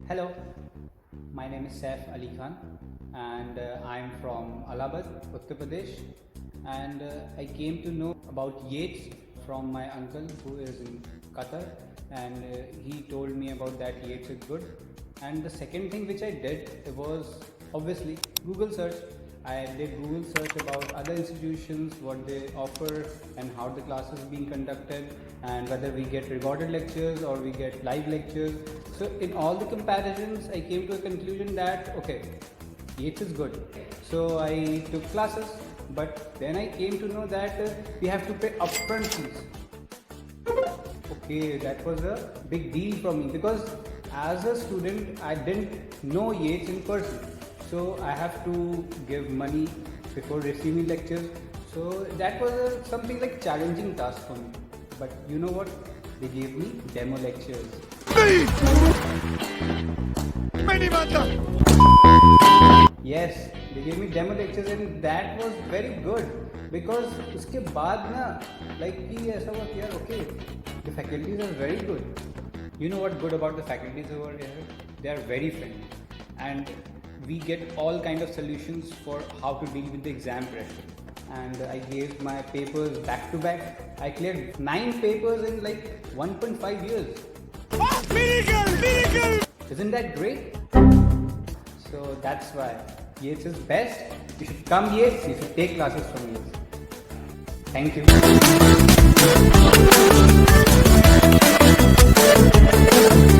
Hello, my name is Saif Ali Khan and I'm from Allahabad, Uttar Pradesh, and I came to know about Yates from my uncle who is in Qatar, and he told me about that Yates is good. And the second thing which I did was obviously Google search. I did Google search about other institutions, what they offer and how the class is being conducted, and whether we get recorded lectures or we get live lectures. So in all the comparisons, I came to a conclusion that okay, Yates is good. So I took classes, but then I came to know that we have to pay upfront fees. Okay, that was a big deal for me because as a student, I didn't know Yates in person. So I have to give money before receiving lectures. So that was something like challenging task for me. But you know what? They gave me demo lectures. Yes, they gave me demo lectures and that was very good because उसके बाद ना like कि ऐसा हुआ कि यार okay, the faculties are very good. You know what good about the faculties over here? They are very friendly and we get all kind of solutions for how to deal with the exam pressure. And I gave my papers back to back. I cleared 9 papers in like 1.5 years. Oh, miracle! Isn't that great? So that's why Yates is best. You should come Yates, you should take classes from Yates. Thank you.